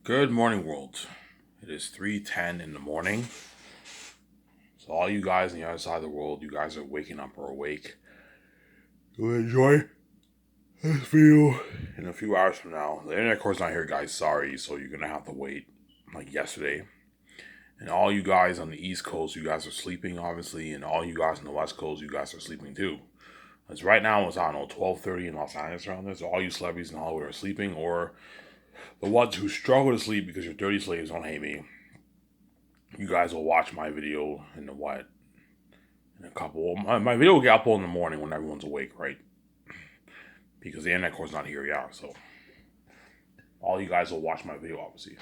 Good morning, world. It is 3:10 in the morning. So all you guys on the other side of the world, you guys are waking up or awake. You'll enjoy this video in a few hours from now. The internet core's not here, guys. Sorry. So you're gonna have to wait like yesterday. And all you guys on the East Coast, you guys are sleeping, obviously, and all you guys on the West Coast, you guys are sleeping too. Because right now it's, I don't know, 12:30 in Los Angeles around there. So all you celebrities in Hollywood are sleeping, or the ones who struggle to sleep because you're dirty slaves, don't hate me. You guys will watch my video in the what? In a couple. My video will get uploaded in the morning when everyone's awake, right? Because the internet core's not here yet. So all you guys will watch my video, obviously.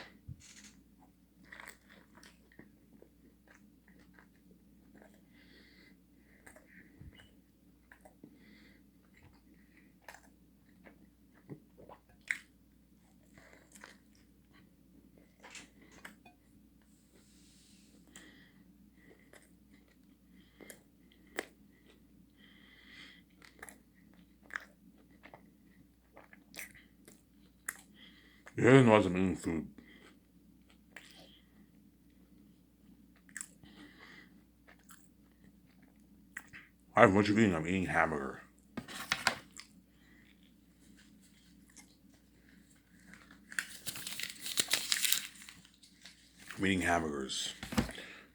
You guys know I'm eating food. Hi, what you eating? I'm eating hamburger. I'm eating hamburgers.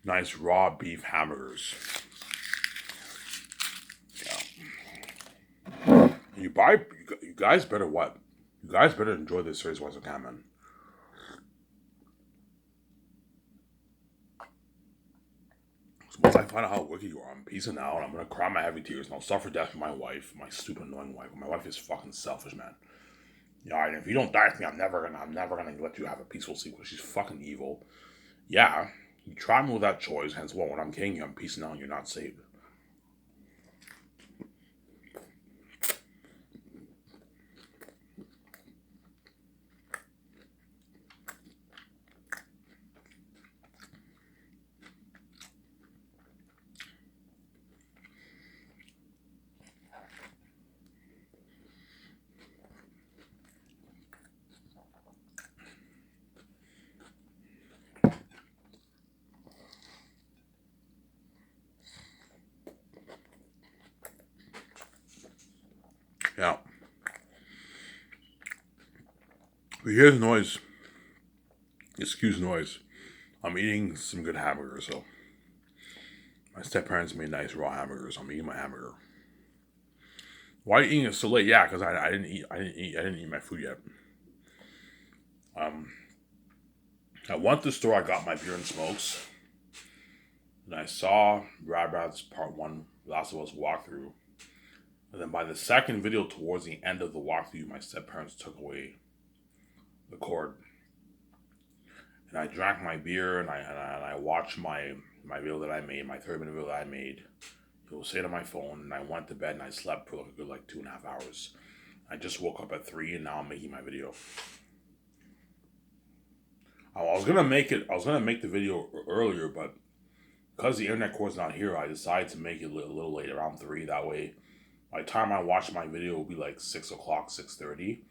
Nice raw beef hamburgers. Yeah. You guys better what? You guys better enjoy this series once I can, man. So once I find out how wicked you are, I'm peacing out. I'm gonna cry my heavy tears and I'll suffer death for my wife, my stupid annoying wife. My wife is fucking selfish, man. Yeah, and if you don't die for me, I'm never gonna let you have a peaceful sleep because she's fucking evil. Yeah, you tried me with that choice, hence what when I'm killing you, I'm peacing out and you're not saved. Yeah. But here's the noise. Excuse noise. I'm eating some good hamburgers, so my step parents made nice raw hamburgers. I'm eating my hamburger. Why are you eating it so late? Yeah, because I didn't eat. I didn't eat my food yet. Um, I went to the store. I got my beer and smokes, and I saw Rad's Part One, Last of Us walkthrough. And then by the second video, towards the end of the walkthrough, my step parents took away the cord, and I drank my beer, and I watched my video that I made, my 30-minute video that I made. It was saved on my phone, and I went to bed and I slept for like a good 2.5 hours. I just woke up at 3, and now I'm making my video. I was gonna make it. I was gonna make the video earlier, but because the internet core's not here, I decided to make it a little late, around 3. That way, by the time I watch my video, will be like 6 o'clock, 6:30,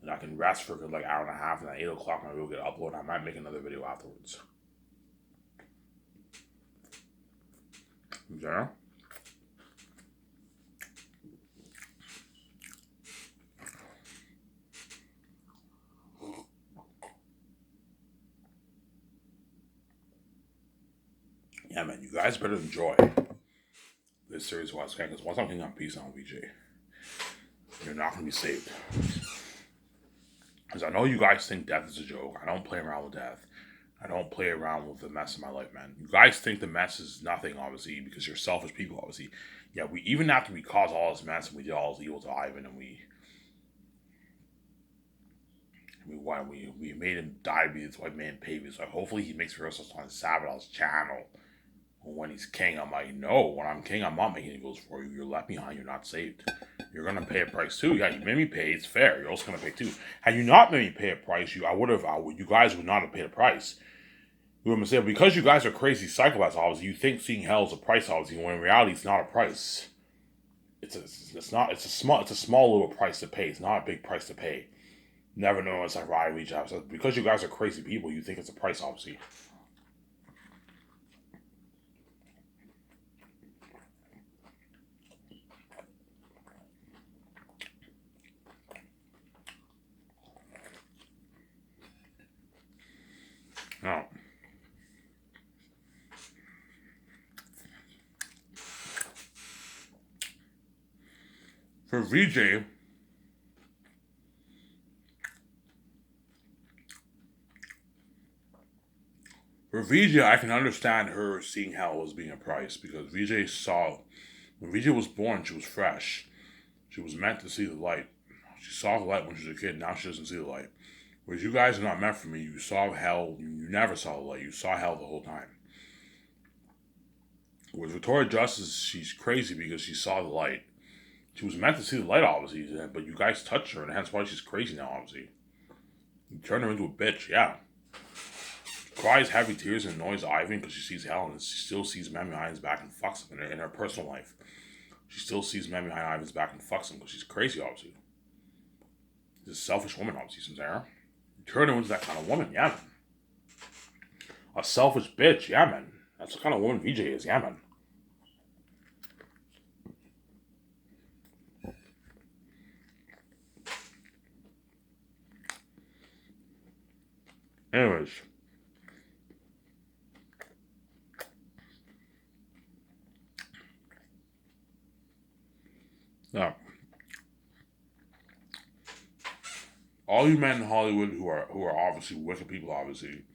and I can rest for a good hour and a half. And at 8 o'clock, my video will get uploaded. I might make another video afterwards. Yeah. Yeah, man, you guys better enjoy this series while it's can, because once I'm king on peace on VJ, you're not gonna be saved. Because I know you guys think death is a joke. I don't play around with death. I don't play around with the mess in my life, man. You guys think the mess is nothing, obviously, because you're selfish people, obviously. Yeah, we even after we caused all this mess and we did all this evil to Ivan and we made him die to be this white man paving. So hopefully he makes rehearsals on Sabadel's channel. When he's king, I'm like, no, when I'm king, I'm not making any rules for you. You're left behind, you're not saved. You're gonna pay a price too. Yeah, you made me pay, it's fair. You're also gonna pay too. Had you not made me pay a price, you guys would not have paid a price. You would have said, because you guys are crazy psychopaths, obviously, you think seeing hell is a price, obviously, when in reality it's not a price. It's a small little price to pay. It's not a big price to pay. Never know it's like Ryan Reach out. So because you guys are crazy people, you think it's a price, obviously. No. For VJ, I can understand her seeing hell as being a price because VJ saw when VJ was born, she was fresh. She was meant to see the light. She saw the light when she was a kid. Now she doesn't see the light. Whereas you guys are not meant for me. You saw hell. You never saw the light. You saw hell the whole time. Whereas Victoria Justice, she's crazy because she saw the light. She was meant to see the light, obviously, but you guys touched her, and hence why she's crazy now, obviously. You turned her into a bitch, yeah. She cries heavy tears and annoys Ivan because she sees hell, and she still sees men behind his back and fucks him in her personal life. She still sees men behind Ivan's back and fucks him because she's crazy, obviously. She's a selfish woman, obviously, Sarah. You turn her into that kind of woman, yeah, man. A selfish bitch, yeah, man. That's the kind of woman VJ is, yeah, man. Anyways. Now, all you men in Hollywood who are obviously wicked people, obviously,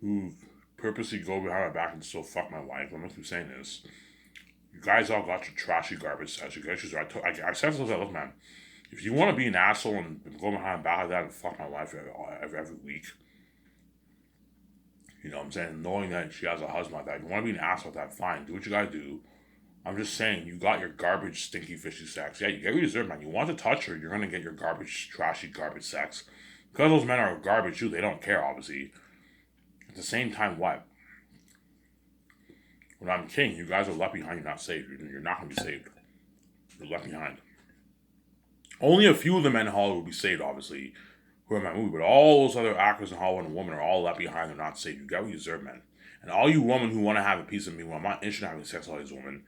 who purposely go behind my back and still fuck my wife. I'm not keep saying this. You guys all got your trashy garbage sets. You guys just I said to myself, look, man, if you want to be an asshole and go behind my back like that and fuck my wife every week, you know what I'm saying, knowing that she has a husband like that, if you want to be an asshole like that, fine, do what you gotta do. I'm just saying, you got your garbage, stinky, fishy sex. Yeah, you get what you deserve, man. You want to touch her, you're gonna get your garbage, trashy, garbage sex. Because those men are garbage too, they don't care, obviously. At the same time, what? When I'm king, you guys are left behind, you're not saved. You're not gonna be saved. You're left behind. Only a few of the men in Hollywood will be saved, obviously, who are in my movie, but all those other actors in Hollywood and women are all left behind, they're not saved. You get what you deserve, man. And all you women who want to have a piece of me, well, I'm not interested in having sex with all these women.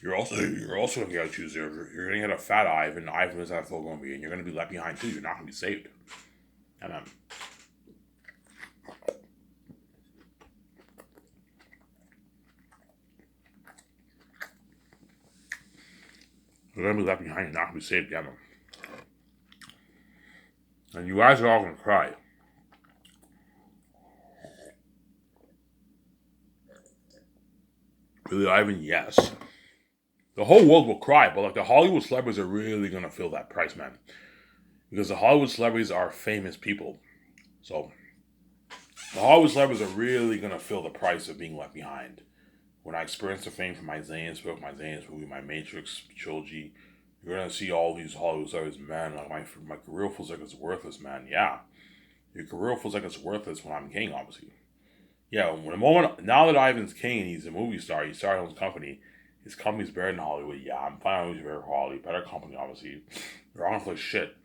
You're also gonna get what you deserve. You're gonna get a fat Ivan. Ivan is that full gonna be, and you're gonna be left behind too. You're not gonna be saved. And you're gonna be left behind. You're not gonna be saved, yeah, man. And you guys are all gonna cry. Really, Ivan, yes. The whole world will cry, but like the Hollywood celebrities are really gonna feel that price, man. Because the Hollywood celebrities are famous people. So the Hollywood celebrities are really gonna feel the price of being left behind. When I experienced the fame from my Zane's book, my Zane's movie, my Matrix trilogy, you're gonna see all these Hollywood stars, man. Like my career feels like it's worthless, man. Yeah, your career feels like it's worthless when I'm king, obviously. Yeah, when the moment now that Ivan's king and he's a movie star, he started his company. His company's better than Hollywood. Yeah, I'm finding movies better quality, better company, obviously. They're on like shit.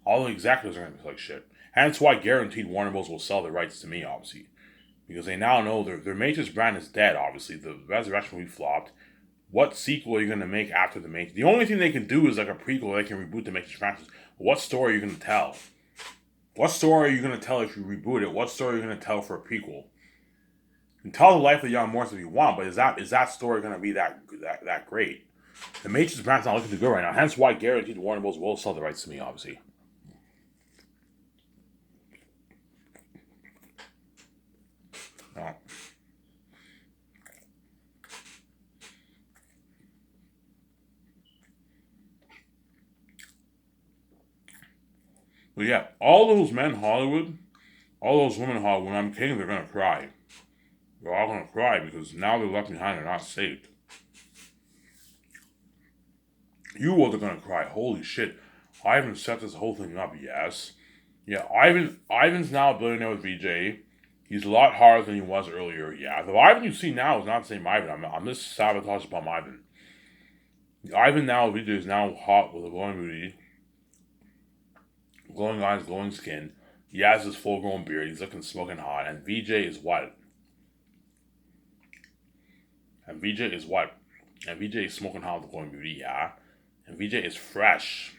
All the executives are gonna be like shit. Hence why guaranteed Warner Bros. Will sell the rights to me, obviously. Because they now know their Matrix brand is dead, obviously. The Resurrection movie flopped. What sequel are you going to make after the Matrix? The only thing they can do is like a prequel. They can reboot the Matrix franchise. What story are you going to tell? What story are you going to tell if you reboot it? What story are you going to tell for a prequel? You can tell the life of young Morris if you want, but is that story going to be that great? The Matrix brand's not looking too good right now. Hence why guaranteed Warner Bros. Will sell the rights to me, obviously. No. But yeah, all those men in Hollywood, all those women in Hollywood, when I'm king, they're going to cry. They're all going to cry because now they're left behind. They're not saved. You all are going to cry. Holy shit. Ivan set this whole thing up, yes. Yeah, Ivan's now a billionaire with VJ. He's a lot harder than he was earlier. Yeah, the Ivan you see now is not the same Ivan. I'm just sabotaged by Ivan. Ivan now, VJ is now hot with a blowing booty. glowing eyes, glowing skin. He has his full grown beard. He's looking smoking hot. And VJ is what? And VJ is what? And VJ is smoking hot with glowing beauty, yeah. And VJ is fresh.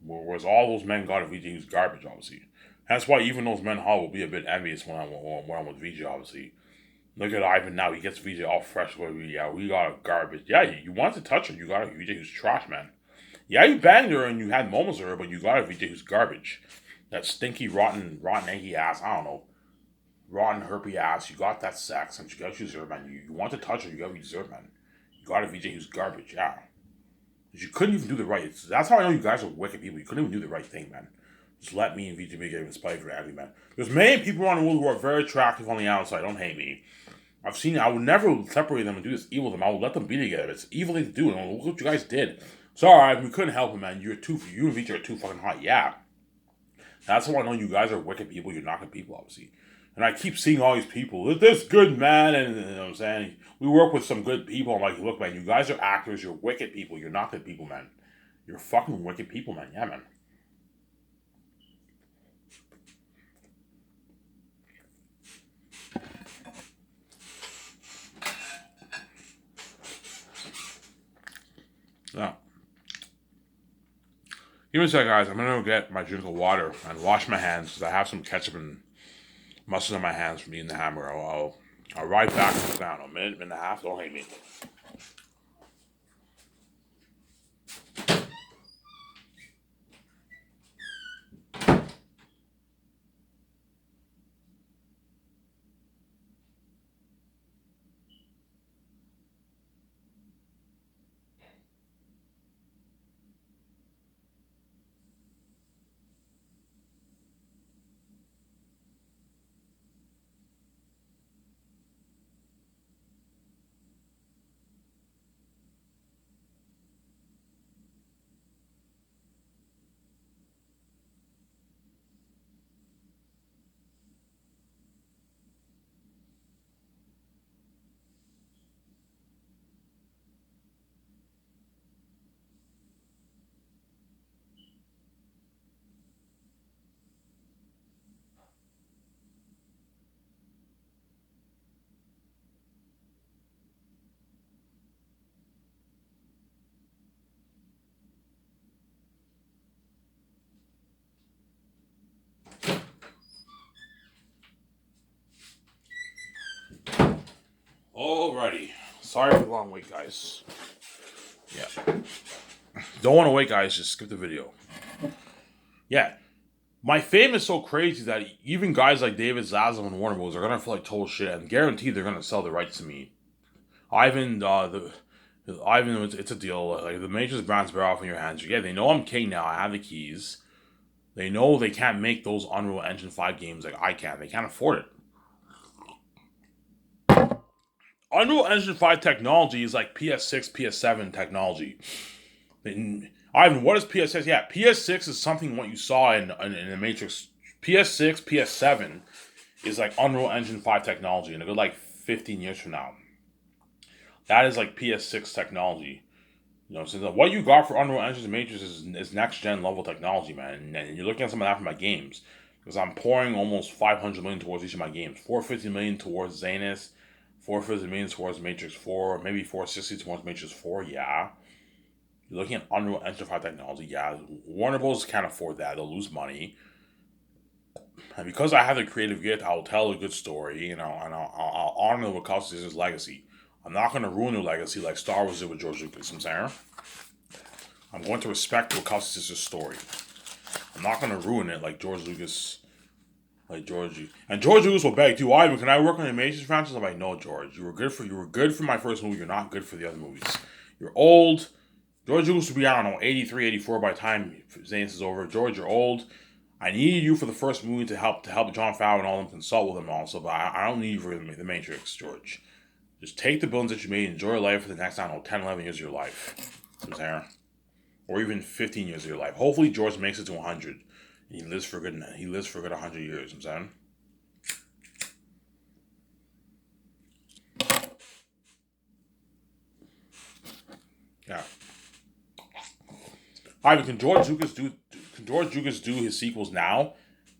Whereas all those men got a VJ who's garbage, obviously. That's why even those men Hall will be a bit envious when I'm with VJ, obviously. Look at Ivan now. He gets VJ all fresh. Yeah, we got a garbage. Yeah, you want to touch her. You got a VJ who's trash, man. Yeah, you banged her and you had moments with her, but you got a VJ who's garbage. That stinky, rotten, eggy ass. I don't know. Rotten, herpy ass. You got that sex and you got what you deserve, man. You want to touch her. You got what you deserve, man. You got a VJ who's garbage. Yeah. You couldn't even do the right. That's how I know you guys are wicked people. You couldn't even do the right thing, man. Just let me and VJ get even spite for Abby, man. There's many people around the world who are very attractive on the outside. Don't hate me. I've seen it. I would never separate them and do this evil to them. I would let them be together. It's evil thing to do. And look what you guys did. Sorry, we couldn't help it, man. You and VJ are too fucking hot. Yeah. That's how I know you guys are wicked people. You're not good people, obviously. And I keep seeing all these people. This good man, and you know what I'm saying? We work with some good people. I'm like, look, man, you guys are actors. You're wicked people. You're not good people, man. You're fucking wicked people, man. Yeah, man. Yeah. Give me a sec, guys. I'm gonna go get my drink of water and wash my hands because I have some ketchup and mustard on my hands from eating the hamburger. I'll ride back down a minute and a half. Don't hate me. Alrighty. Sorry for the long wait, guys. Yeah. Don't want to wait, guys. Just skip the video. Yeah. My fame is so crazy that even guys like David Zaslav and Warner Bros. Are gonna feel like total shit, and guaranteed they're gonna sell the rights to me. Ivan, Ivan, it's a deal. Like the Matrix brands bear off in your hands. Yeah, they know I'm king now. I have the keys. They know they can't make those Unreal Engine 5 games like I can. They can't afford it. Unreal Engine 5 technology is like PS6, PS7 technology. Ivan, what is PS6? Yeah, PS6 is something what you saw in the Matrix. PS6, PS7 is like Unreal Engine 5 technology in a good like 15 years from now. That is like PS6 technology. You know, so what you got for Unreal Engine Matrix is next gen level technology, man. And you're looking at some of that for my games. Because I'm pouring almost 500 million towards each of my games. 450 million towards Zanus, 450 million towards Matrix 4, maybe 460 towards Matrix 4, yeah. You're looking at Unreal Engine 5 technology, yeah. Warner Bros. Can't afford that. They'll lose money. And because I have the creative gift, I'll tell a good story, you know, and I'll honor the Wachowski's legacy. I'm not going to ruin their legacy like Star Wars did with George Lucas, you know what I'm saying? I'm going to respect the Wachowski's story. I'm not going to ruin it like George Lucas. Like George, and George Lucas will beg too. Ivan, can I work on the Matrix franchise? I'm like, no, George. You were good for my first movie. You're not good for the other movies. You're old. George Lucas will be, I don't know, 83, 84 by the time Zanus is over. George, you're old. I needed you for the first movie to help Jon Favreau and all them consult with him also, but I don't need you for the Matrix, George. Just take the billions that you made, enjoy your life for the next, I don't know, 10, 11 years of your life. You know what I'm saying? Or even 15 years of your life. Hopefully George makes it to 100. He lives for a good 100 years, you know what I'm saying? Yeah. Ivan, can George Lucas George Lucas do his sequels now,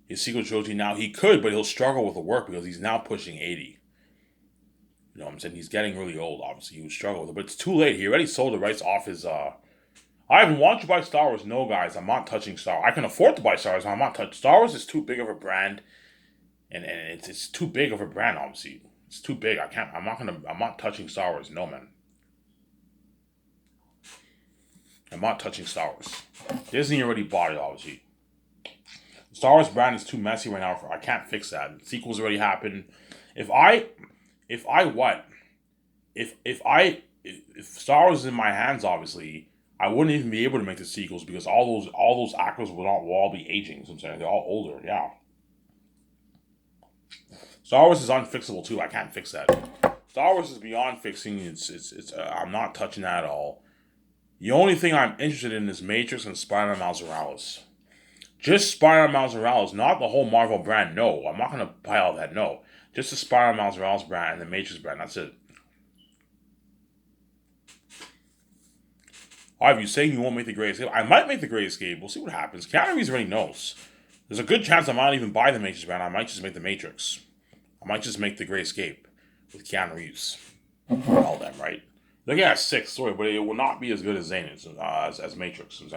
his sequel trilogy now, he could, but he'll struggle with the work because he's now pushing 80. You know what I'm saying? He's getting really old, obviously. He would struggle with it. But it's too late. He already sold the rights off his I haven't wanted to buy Star Wars. No, guys, I'm not touching Star Wars. I can afford to buy Star Wars. I'm not touching Star Wars. Is too big of a brand, and it's too big of a brand. Obviously, it's too big. I can't. I'm not touching Star Wars. No, man. I'm not touching Star Wars. Disney already bought it. Obviously, the Star Wars brand is too messy right now. I can't fix that. The sequels already happened. If Star Wars is in my hands, obviously, I wouldn't even be able to make the sequels because all those actors will all be aging. So I'm saying they're all older. Yeah. Star Wars is unfixable too. I can't fix that. Star Wars is beyond fixing. I'm not touching that at all. The only thing I'm interested in is Matrix and Spider-Man Miles Morales. Just Spider-Man Miles Morales, not the whole Marvel brand. No, I'm not gonna buy all that. No, just the Spider-Man Miles Morales brand and the Matrix brand. That's it. Are you saying you won't make the Great Escape? I might make the Great Escape. We'll see what happens. Keanu Reeves already knows. There's a good chance I might not even buy the Matrix brand. I might just make the Matrix. I might just make the Great Escape with Keanu Reeves. All them, right? Look at 6, sorry, but it will not be as good as Zane is, as Matrix. It's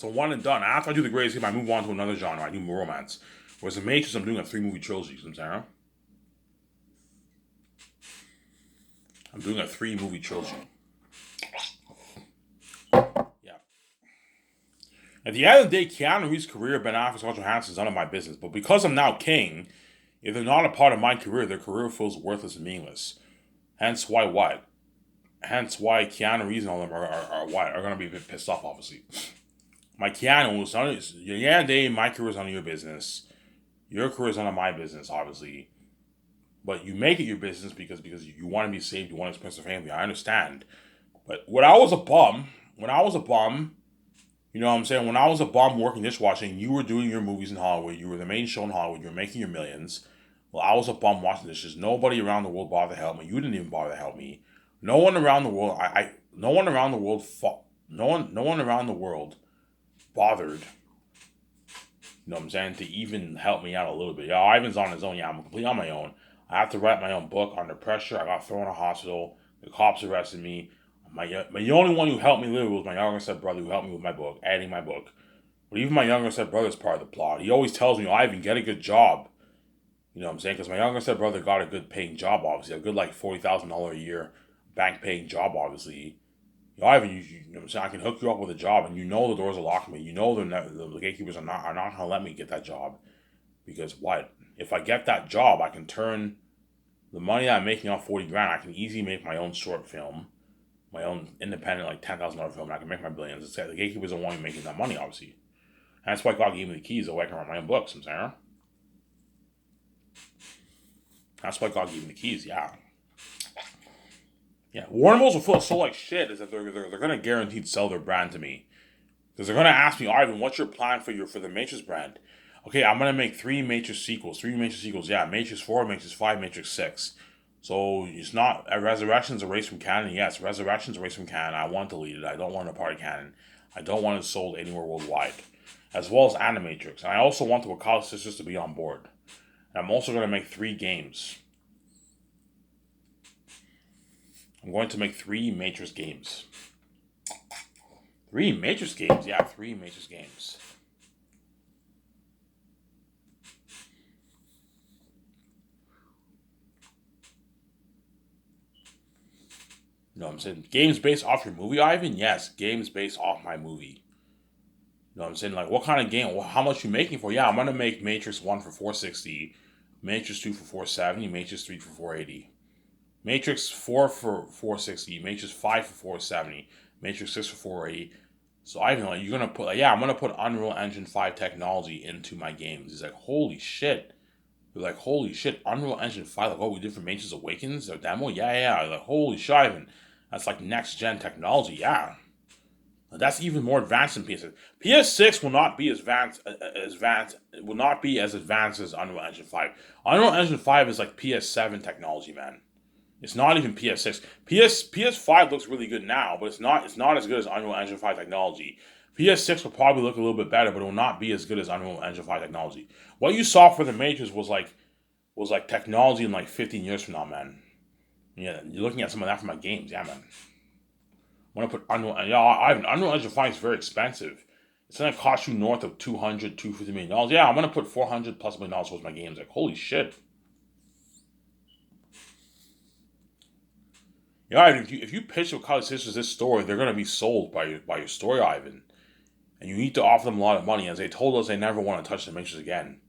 a one and done. After I do the Great Escape, I move on to another genre. I do romance. Whereas the Matrix, I'm doing a 3-movie trilogy. I'm doing a 3-movie trilogy. Yeah. At the end of the day, Keanu Reeves' career, Ben Affleck's, Scarlett Johansson is none of my business. But because I'm now king, if they're not a part of my career, their career feels worthless and meaningless. Hence why what? Hence why Keanu Reeves and all them are going to be a bit pissed off, obviously. My Keanu, at the end of the day, my career is none of your business. Your career is none of my business, obviously. But you make it your business because you want to be saved, you want to express your family. I understand. But when I was a bum, you know what I'm saying? When I was a bum working dishwashing, you were doing your movies in Hollywood. You were the main show in Hollywood. You were making your millions. Well, I was a bum washing dishes. Nobody around the world bothered to help me. You didn't even bother to help me. No one around the world. No one around the world bothered. You know what I'm saying? To even help me out a little bit. Yeah, Ivan's on his own. Yeah, I'm completely on my own. I have to write my own book under pressure. I got thrown in a hospital. The cops arrested me. The only one who helped me live was my younger stepbrother who helped me with my book, editing my book. But even my younger stepbrother is part of the plot. He always tells me, Ivan, get a good job. You know what I'm saying? Because my younger stepbrother got a good paying job, obviously. A good, like, $40,000 a year bank paying job, obviously. Ivan, you know what I'm saying? I can hook you up with a job, and you know the doors are locked for me. You know the gatekeepers are not going to let me get that job. Because what? If I get that job, I can turn the money that I'm making off 40 grand, I can easily make my own short film, my own independent, like, $10,000 film, and I can make my billions. It's the gatekeepers don't want me making that money, obviously. And that's why God gave me the keys, so I can write my own books, I'm saying. That's why God gave me the keys, yeah. Yeah, Warner Bros. Will feel so like shit is that they're going to guaranteed sell their brand to me. Because they're going to ask me, Ivan, what's your plan for the Matrix brand? Okay, I'm going to make 3 Matrix sequels. 3 Matrix sequels, yeah. Matrix 4, Matrix 5, Matrix 6. So it's not, Resurrection's erased from canon. Yes, Resurrection's erased from canon. I want to delete it. I don't want a part of canon. I don't want it sold anywhere worldwide. As well as Animatrix. And I also want the Wachowski sisters to be on board. And I'm also going to make 3 games. I'm going to make 3 Matrix games. 3 Matrix games? Yeah, 3 Matrix games. You know what I'm saying? Games based off your movie, Ivan? Yes, games based off my movie. You know what I'm saying? Like, what kind of game? How much you making for? Yeah, I'm going to make Matrix 1 for $460, Matrix 2 for $470, Matrix 3 for $480. Matrix 4 for $460, Matrix 5 for $470, Matrix 6 for $480. So Ivan, like, you're going to put, I'm going to put Unreal Engine 5 technology into my games. He's like, holy shit. They're like, holy shit, Unreal Engine 5, like, what we did for Matrix Awakens, their demo? Yeah. Like, holy shit, Ivan. That's like next gen technology, yeah. That's even more advanced than PS6. PS6 will not be as advanced as Unreal Engine 5. Unreal Engine 5 is like PS7 technology, man. It's not even PS6. PS5 looks really good now, but it's not as good as Unreal Engine 5 technology. PS6 will probably look a little bit better, but it will not be as good as Unreal Engine 5 technology. What you saw for the Matrix was like technology in like 15 years from now, man. Yeah, you're looking at some of that from my games, yeah, man. I want to put Unreal, yeah, Unreal Engine 5 is very expensive. It's gonna cost you north of 200, $250 million. Yeah, I'm gonna put 400 plus $1 million towards my games. Like, holy shit. Yeah, if you pitch with College Sisters this story, they're gonna be sold by your story, Ivan. And you need to offer them a lot of money, as they told us they never want to touch the Matrix again.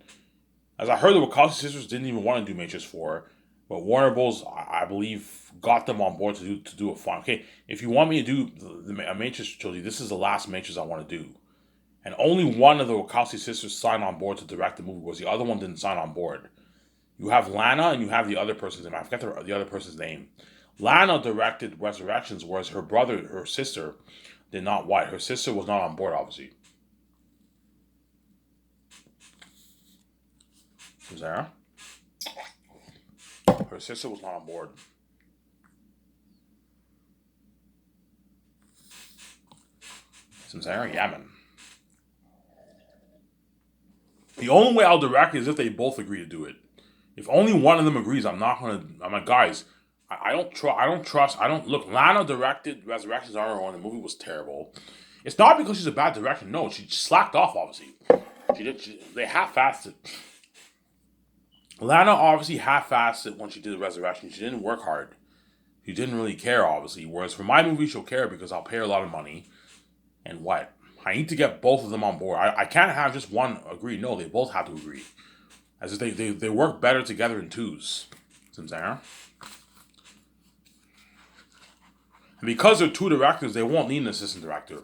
As I heard, the Wachowski sisters didn't even want to do Matrix 4, but Warner Bros. I believe, got them on board to do a fun. Okay, if you want me to do a Matrix trilogy, this is the last Matrix I want to do. And only one of the Wachowski sisters signed on board to direct the movie, whereas the other one didn't sign on board. You have Lana and you have the other person's name. I forget the other person's name. Lana directed Resurrections, whereas her sister, did not. What? Her sister was not on board, obviously. Sarah? Her sister was not on board. Sarah? Yeah, man. The only way I'll direct it is if they both agree to do it. If only one of them agrees, I'm not gonna. I'm like, guys, I don't trust. I don't trust. I don't look. Lana directed Resurrections on her own. The movie was terrible. It's not because she's a bad director. No, she slacked off. Obviously, they half-assed it. Lana obviously half-assed it when she did the Resurrection. She didn't work hard. She didn't really care, obviously. Whereas for my movie, she'll care because I'll pay her a lot of money. And what? I need to get both of them on board. I can't have just one agree. No, they both have to agree. As if they work better together in twos. And because they're two directors, they won't need an assistant director.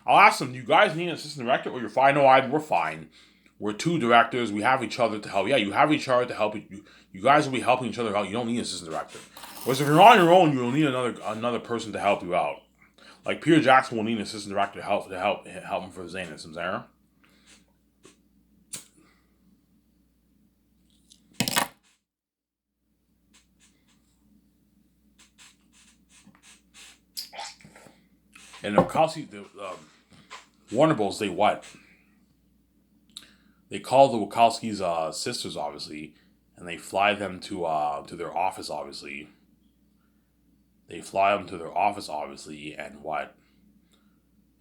I'll ask them, do you guys need an assistant director? Or you're fine? No, we're fine. We're two directors. We have each other to help. Yeah, you have each other to help. You guys will be helping each other out. You don't need an assistant director. Whereas if you're on your own, you'll need another person to help you out. Like Peter Jackson will need an assistant director to help him for Zanus and Zara. And the Warner Bros. They what? They call the Wachowskis sisters, obviously, and they fly them to their office, obviously. They fly them to their office, obviously, and what?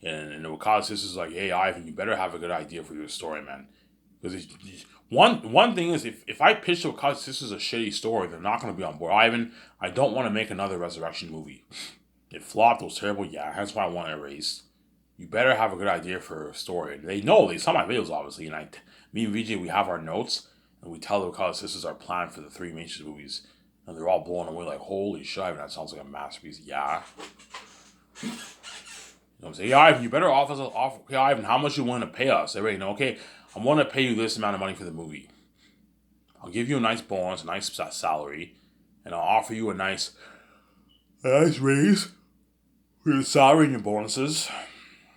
And the Wachowski sisters like, hey, Ivan, you better have a good idea for your story, man. Because one thing is, if I pitch the Wachowski sisters a shitty story, they're not going to be on board. Ivan, I don't want to make another Resurrection movie. It flopped, it was terrible, yeah, that's why I want it erased. You better have a good idea for a story. And they know, they saw my videos, obviously, and me and VJ, we have our notes, and we tell the Wachowski sisters our plan for the three Matrix movies. And they're all blown away like, holy shit, that sounds like a masterpiece. Yeah. You know what I'm saying? Yeah, Ivan, you better offer. Okay, Ivan, how much you want to pay us? Everybody know, okay, I'm going to pay you this amount of money for the movie. I'll give you a nice bonus, a nice salary, and I'll offer you a nice raise for your salary and your bonuses.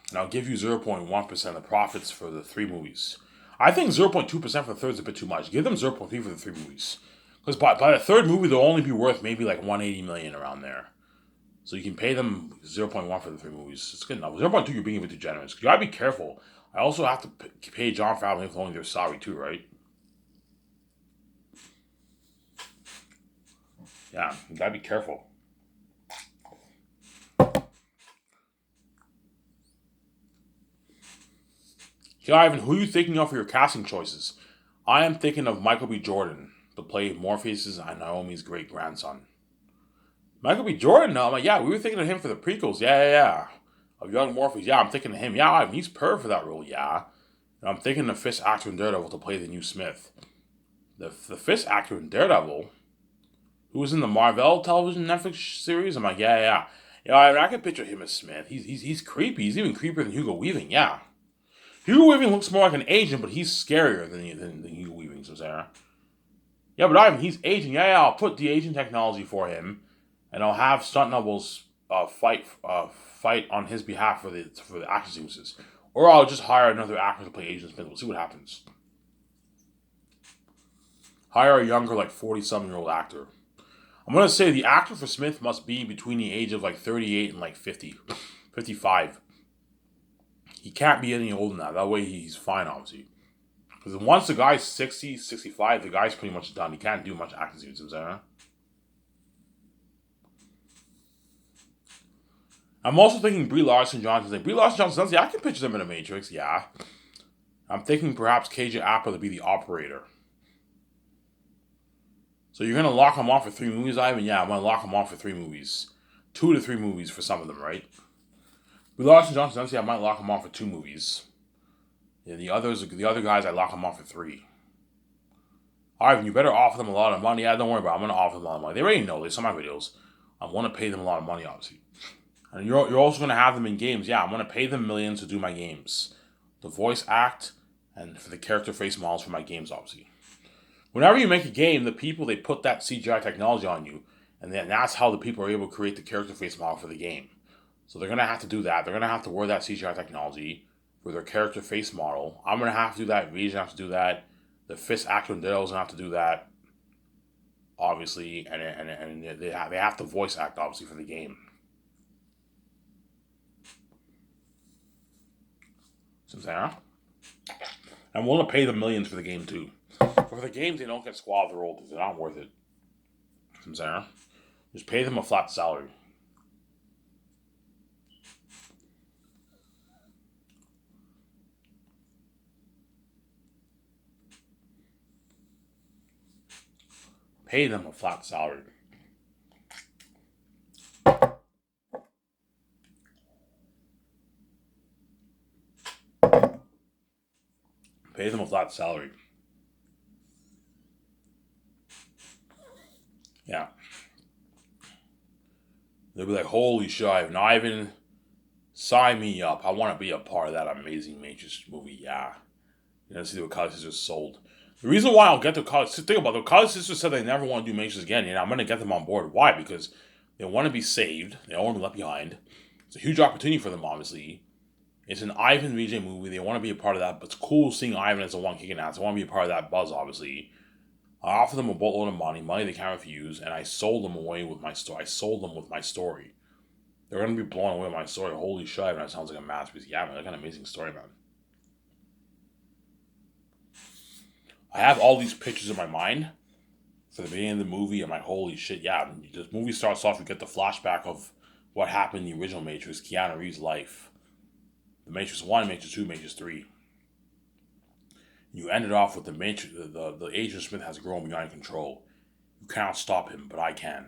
And I'll give you 0.1% of the profits for the three movies. I think 0.2% for the third is a bit too much. Give them 0.3 for the three movies. Because by the third movie, they'll only be worth maybe like 180 million around there. So you can pay them 0.1 for the three movies. It's good enough. 0.2, you're being a bit too generous. You gotta be careful. I also have to pay Jon Favreau for only their salary too, right? Yeah, you gotta be careful. Yeah, Ivan, who are you thinking of for your casting choices? I am thinking of Michael B. Jordan to play Morpheus and Naomi's great grandson. Michael B. Jordan, no. I'm like, yeah, we were thinking of him for the prequels. Yeah. Of young Morpheus. Yeah, I'm thinking of him. Yeah, I mean, he's perfect for that role. Yeah. And I'm thinking of the fifth actor in Daredevil to play the new Smith. The fifth actor in Daredevil, who was in the Marvel television Netflix series. I'm like, yeah. Yeah, I can picture him as Smith. He's creepy. He's even creepier than Hugo Weaving. Yeah. Hugo Weaving looks more like an agent, but he's scarier than Hugo Weaving, so Sarah. Yeah, but Ivan, he's aging. Yeah, I'll put the aging technology for him, and I'll have stunt doubles fight on his behalf for the action sequences, or I'll just hire another actor to play Agent Smith. We'll see what happens. Hire a younger, like 40-something-year-old actor. I'm gonna say the actor for Smith must be between the age of like 38 and like 50, 55. He can't be any older than that. That way he's fine, obviously. Because once the guy's 60, 65, the guy's pretty much done. He can't do much acting scenes, you know what I'm saying? I'm also thinking Brie Larson Johnson. Brie Larson Johnson, yeah, I can picture them in the Matrix, yeah. I'm thinking perhaps KJ Apa to be the operator. So you're gonna lock him off for 3 movies, Ivan? Yeah, I'm gonna lock him off for 3 movies. 2 to 3 movies for some of them, right? Brie Larson Johnson, yeah, I might lock him off for 2 movies. Yeah, the other guys, I lock them off for 3. Ivan, you better offer them a lot of money. Yeah, don't worry about it. I'm gonna offer them a lot of money. They already know. They saw my videos. I want to pay them a lot of money, obviously. And you're also gonna have them in games. Yeah, I'm gonna pay them millions to do my games, the voice act, and for the character face models for my games, obviously. Whenever you make a game, the people they put that CGI technology on you, and then that's how the people are able to create the character face model for the game. So they're gonna have to do that. They're gonna have to wear that CGI technology for their character face model. I'm gonna have to do that. V's gonna have to do that. The Fist actor and Dale's gonna have to do that, obviously, and they have to voice act obviously for the game. Sarah. I'm willing to pay them millions for the game too. But for the games, they don't get squad of the royalties. They're not worth it. Sarah. Just pay them a flat salary. Pay them a flat salary. Pay them a flat salary. Yeah. They'll be like, holy shit, Ivan, sign me up. I want to be a part of that amazing Matrix movie. Yeah. You know, see what College Sisters sold. The reason why I'll get the College Sisters, think about it, the College Sisters said they never want to do Matrix again. I'm going to get them on board. Why? Because they want to be saved. They don't want to be left behind. It's a huge opportunity for them, obviously. It's an Ivan VJ movie. They want to be a part of that. But it's cool seeing Ivan as the one kicking ass. They want to be a part of that buzz, obviously. I offered them a boatload of money they can't refuse, and I sold them away with my story. I sold them with my story. They're going to be blown away with my story. Holy shit, and that sounds like a masterpiece. Yeah, man, that's an amazing story, man. I have all these pictures in my mind for the beginning of the movie. I'm like, holy shit, yeah. The movie starts off, you get the flashback of what happened in the original Matrix, Keanu Reeves' life. The Matrix 1, Matrix 2, Matrix 3. You ended off with the Matrix, the Agent Smith has grown beyond control. You cannot stop him, but I can.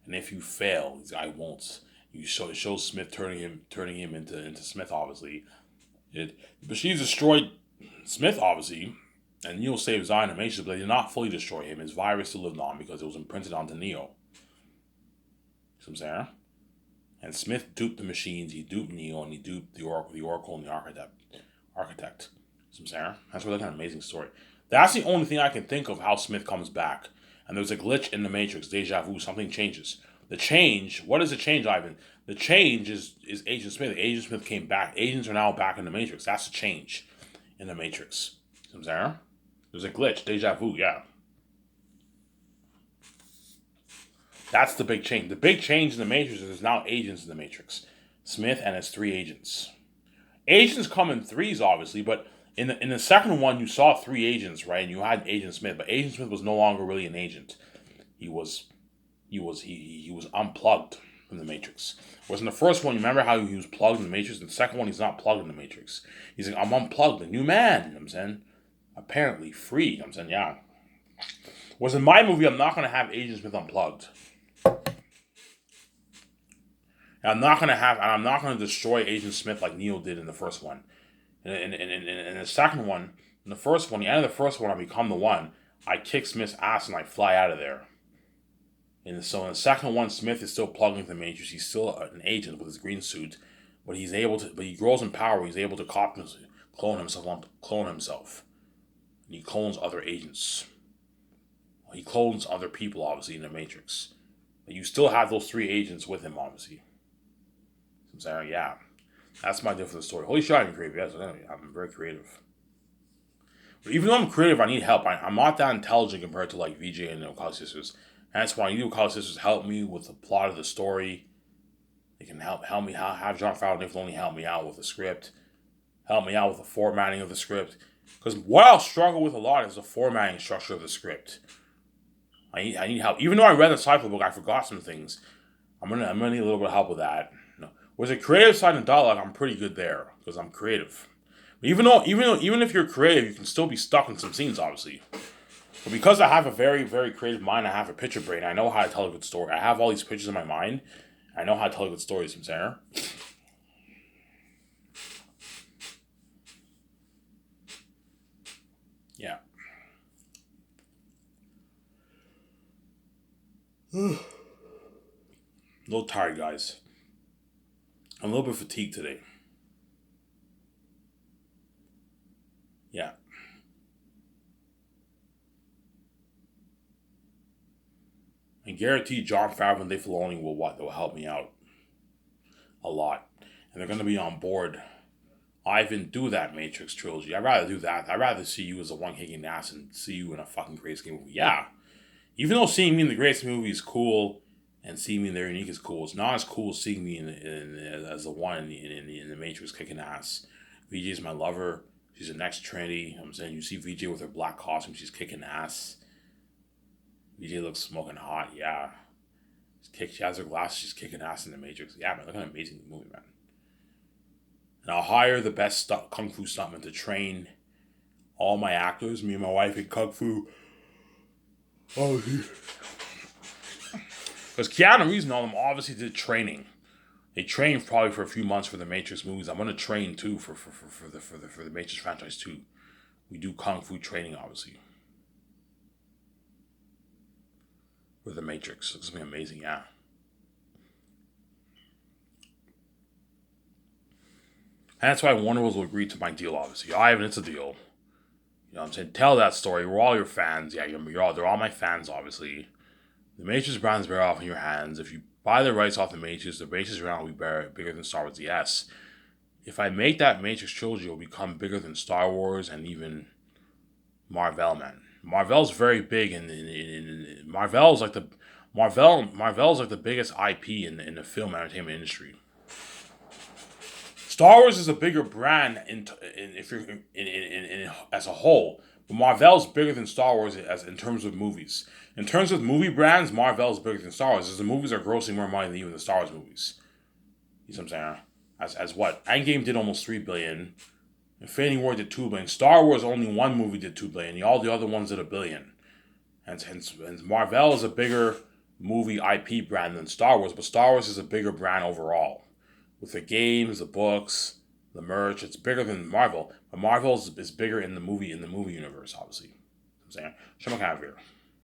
And if you fail, I won't. It shows Smith turning him into Smith, obviously. The machines destroyed Smith, obviously, and Neo saved Zion and Matrix, but they did not fully destroy him. His virus still lived on because it was imprinted onto Neo. You know what I'm saying? And Smith duped the machines, he duped Neo, and he duped the Oracle and the Architect. You know what I'm saying? That's really kind of amazing story. That's the only thing I can think of how Smith comes back. And there's a glitch in the Matrix, deja vu, something changes. The change, what is the change, Ivan? The change is Agent Smith. Agent Smith came back. Agents are now back in the Matrix. That's the change in the Matrix. You know what I'm saying? There's a glitch, deja vu, yeah. That's the big change. The big change in the Matrix is there's now agents in the Matrix. Smith and his 3 agents. Agents come in threes, obviously, but in the second one, you saw 3 agents, right? And you had Agent Smith, but Agent Smith was no longer really an agent. He was unplugged from the Matrix. Whereas in the first one, you remember how he was plugged in the Matrix? In the second one, he's not plugged in the Matrix. He's like, I'm unplugged, a new man, you know what I'm saying? Apparently free, you know what I'm saying? Yeah. Whereas in my movie, I'm not going to have Agent Smith unplugged. And I'm not going to destroy Agent Smith like Neo did in the first one. In the second one, in the first one, the end of the first one, I become the one. I kick Smith's ass and I fly out of there. And so in the second one, Smith is still plugged into the Matrix. He's still an agent with his green suit, but he grows in power. He's able to clone himself. And he clones other agents. He clones other people, obviously, in the Matrix. But you still have those 3 agents with him, obviously. So I'm saying, yeah. That's my deal for the story. Holy shit, I'm creative. Yes, I'm very creative. But even though I'm creative, I need help. I'm not that intelligent compared to like VJ and College Sisters And that's why you College Sisters help me with the plot of the story. They can help me have Jon Favreau and Dave Filoni help me out with the script, help me out with the formatting of the script. Because what I'll struggle with a lot is the formatting structure of the script. I need help. Even though I read the sci-fi book, I forgot some things. I'm gonna need a little bit of help with that. No. With the creative side and dialogue, I'm pretty good there because I'm creative. But even if you're creative, you can still be stuck in some scenes, obviously. But because I have a very, very creative mind, I have a picture brain. I know how to tell a good story. I have all these pictures in my mind. I know how to tell a good story, you know. Yeah. A little tired, guys. I'm a little bit fatigued today. Yeah. I guarantee Jon Favreau and Dave Filoni will what? They'll help me out a lot. And they're going to be on board. Ivan, do that Matrix trilogy. I'd rather do that. I'd rather see you as the one kicking ass and see you in a fucking Greatest movie. Yeah. Even though seeing me in the Greatest movie is cool and seeing me in Their Unique is cool, it's not as cool as seeing me as the one in the Matrix kicking ass. VJ is my lover. She's the next Trinity. I'm saying you see VJ with her black costume. She's kicking ass. VJ looks smoking hot. Yeah. She has her glasses. She's kicking ass in the Matrix. Yeah, man. Look at an amazing movie, man. And I'll hire the best kung fu stuntman to train all my actors. Me and my wife in kung fu. Oh, because Keanu Reeves and all them obviously did training. They trained probably for a few months for the Matrix movies. I'm gonna train too for the Matrix franchise too. We do kung fu training obviously for the Matrix. It's gonna be amazing, yeah. And that's why Warner Bros. Will agree to my deal, obviously. Ivan, it's a deal. You know what I'm saying? Tell that story. We're all your fans. Yeah, they're all my fans, obviously. The Matrix brand's better off in your hands. If you buy the rights off the Matrix brand will be bigger than Star Wars. Yes. If I make that Matrix trilogy, it will become bigger than Star Wars and even Marvel, man. Marvel's very big, in Marvel's like the Marvel's like the biggest IP in the film entertainment industry. Star Wars is a bigger brand if you're as a whole, but Marvel's bigger than Star Wars as in terms of movies. In terms of movie brands, Marvel's bigger than Star Wars, as the movies are grossing more money than even the Star Wars movies. You know what I'm saying? As what? Endgame did almost $3 billion. Infinity War did $2 billion. Star Wars only one movie did $2 billion. All the other ones did $1 billion. And Marvel is a bigger movie IP brand than Star Wars, but Star Wars is a bigger brand overall. With the games, the books, the merch, it's bigger than Marvel. But Marvel is bigger in the movie universe, obviously. You know what I'm saying, Shut my out of here.